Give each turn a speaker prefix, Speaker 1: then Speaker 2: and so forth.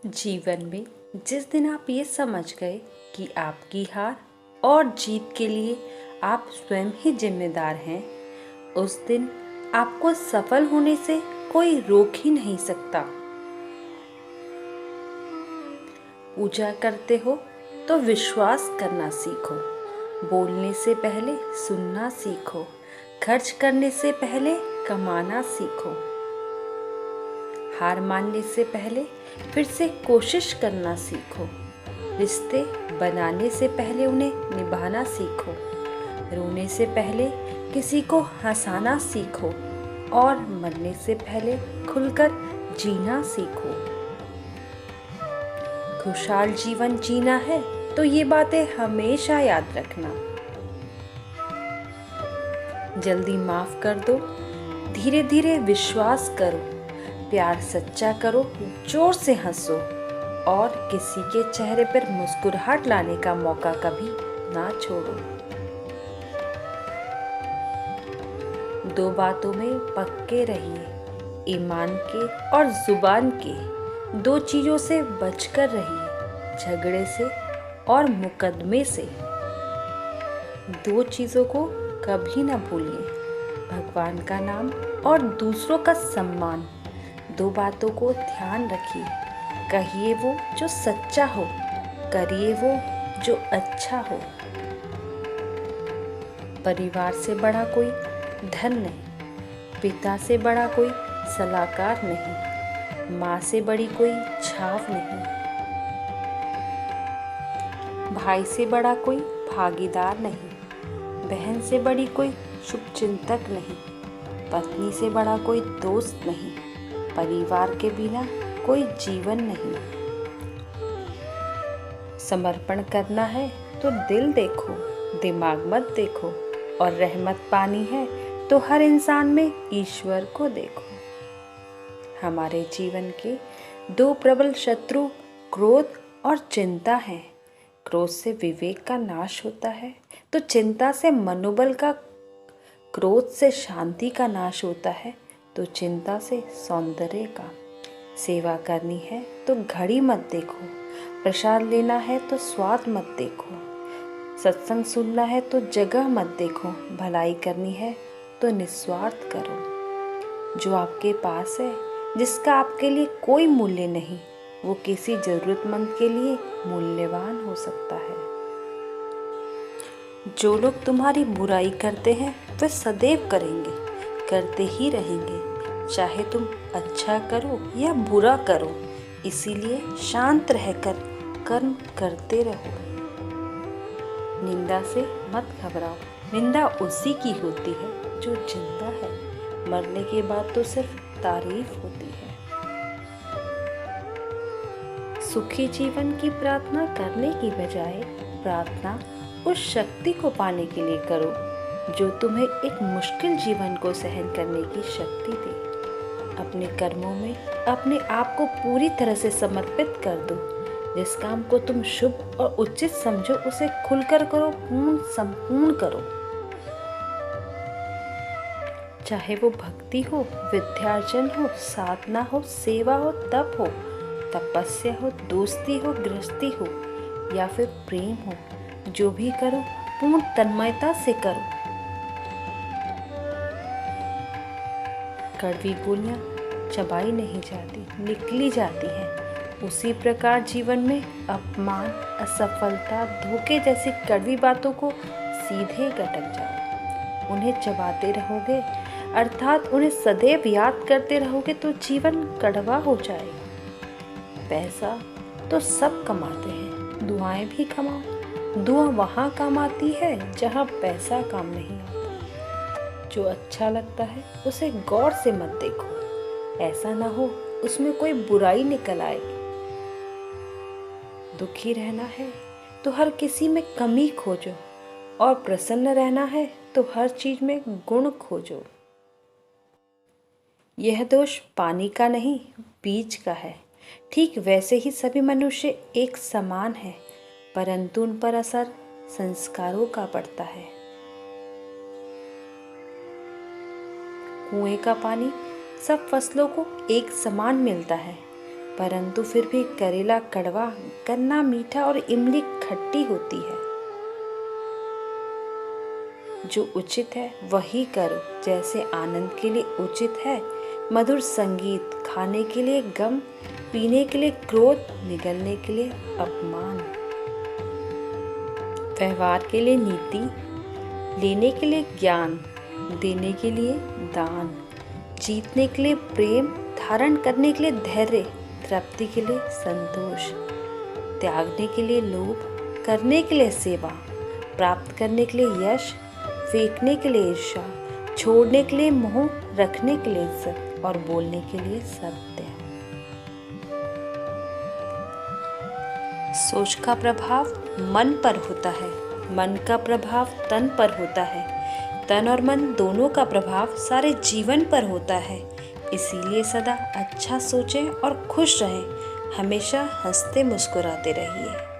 Speaker 1: जीवन में जिस दिन आप ये समझ गए कि आपकी हार और जीत के लिए आप स्वयं ही जिम्मेदार हैं, उस दिन आपको सफल होने से कोई रोक ही नहीं सकता। पूजा करते हो तो विश्वास करना सीखो, बोलने से पहले सुनना सीखो, खर्च करने से पहले कमाना सीखो, हार मानने से पहले फिर से कोशिश करना सीखो, रिश्ते बनाने से पहले उन्हें निभाना सीखो, रोने से पहले किसी को हंसाना सीखो और मरने से पहले खुलकर जीना सीखो। खुशहाल जीवन जीना है तो ये बातें हमेशा याद रखना। जल्दी माफ कर दो, धीरे धीरे विश्वास करो, प्यार सच्चा करो, जोर से हंसो और किसी के चेहरे पर मुस्कुराहट लाने का मौका कभी ना छोड़ो। दो बातों में पक्के रहिए, ईमान के और जुबान के। दो चीजों से बचकर रहिए, झगड़े से और मुकदमे से। दो चीजों को कभी ना भूलिए, भगवान का नाम और दूसरों का सम्मान। दो बातों को ध्यान रखिए, कहिए वो जो सच्चा हो, करिए वो जो अच्छा हो। परिवार से बड़ा कोई धन नहीं, पिता से बड़ा कोई सलाहकार नहीं, माँ से बड़ी कोई छाव नहीं, भाई से बड़ा कोई भागीदार नहीं, बहन से बड़ी कोई शुभचिंतक नहीं, पत्नी से बड़ा कोई दोस्त नहीं, परिवार के बिना कोई जीवन नहीं। समर्पण करना है तो दिल देखो, दिमाग मत देखो, और रहमत पानी है तो हर इंसान में ईश्वर को देखो। हमारे जीवन के दो प्रबल शत्रु क्रोध और चिंता हैं। क्रोध से विवेक का नाश होता है तो चिंता से मनोबल का, क्रोध से शांति का नाश होता है तो चिंता से सौंदर्य का। सेवा करनी है तो घड़ी मत देखो, प्रसाद लेना है तो स्वाद मत देखो, सत्संग सुनना है तो जगह मत देखो, भलाई करनी है तो निस्वार्थ करो। जो आपके पास है, जिसका आपके लिए कोई मूल्य नहीं, वो किसी जरूरतमंद के लिए मूल्यवान हो सकता है। जो लोग तुम्हारी बुराई करते हैं वे सदैव करेंगे, करते ही रहेंगे, चाहे तुम अच्छा करो या बुरा करो। इसीलिए शांत रहकर कर्म करते रहो। निंदा से मत घबराओ, निंदा उसी की होती है जो जिंदा है, मरने के बाद तो सिर्फ तारीफ होती है। सुखी जीवन की प्रार्थना करने की बजाय प्रार्थना उस शक्ति को पाने के लिए करो जो तुम्हें एक मुश्किल जीवन को सहन करने की शक्ति दे। अपने कर्मों में अपने आप को पूरी तरह से समर्पित कर दो। जिस काम को तुम शुभ और उचित समझो उसे खुलकर करो, संपूर्ण करो। चाहे वो भक्ति हो, विद्यार्जन हो, साधना हो, सेवा हो, तप हो, तपस्या हो, दोस्ती हो, गृहस्थी हो या फिर प्रेम हो, जो भी करो पूर्ण तन्मयता से करो। कड़वी गोलियां चबाई नहीं जाती, निकली जाती हैं। उसी प्रकार जीवन में अपमान, असफलता, धोखे जैसी कड़वी बातों को सीधे गटक जाओ। उन्हें चबाते रहोगे, अर्थात उन्हें सदैव याद करते रहोगे तो जीवन कड़वा हो जाएगा। पैसा तो सब कमाते हैं, दुआएं भी कमाओ। दुआ वहाँ काम आती है जहाँ पैसा काम नहीं आता। जो अच्छा लगता है उसे गौर से मत देखो, ऐसा ना हो उसमें कोई बुराई निकल आए। दुखी रहना है तो हर किसी में कमी खोजो, और प्रसन्न रहना है तो हर चीज में गुण खोजो। यह दोष पानी का नहीं, बीज का है। ठीक वैसे ही सभी मनुष्य एक समान है, परंतु उन पर असर संस्कारों का पड़ता है। कुएं का पानी सब फसलों को एक समान मिलता है, परंतु फिर भी करेला कड़वा, गन्ना मीठा और इमली खट्टी होती है। जो उचित है वही करो, जैसे आनंद के लिए उचित है मधुर संगीत, खाने के लिए गम, पीने के लिए क्रोध, निगलने के लिए अपमान, व्यवहार के लिए नीति, लेने के लिए ज्ञान, देने के लिए दान, जीतने के लिए प्रेम, धारण करने के लिए धैर्य, तृप्ति के लिए संतोष, त्यागने के लिए लोभ, करने के लिए सेवा, प्राप्त करने के लिए यश, फेंकने के लिए ईर्ष्या, छोड़ने के लिए मोह, रखने के लिए इज्जत और बोलने के लिए सत्य। सोच का प्रभाव मन पर होता है, मन का प्रभाव तन पर होता है, तन और मन दोनों का प्रभाव सारे जीवन पर होता है। इसीलिए सदा अच्छा सोचें और खुश रहें, हमेशा हंसते मुस्कुराते रहिए।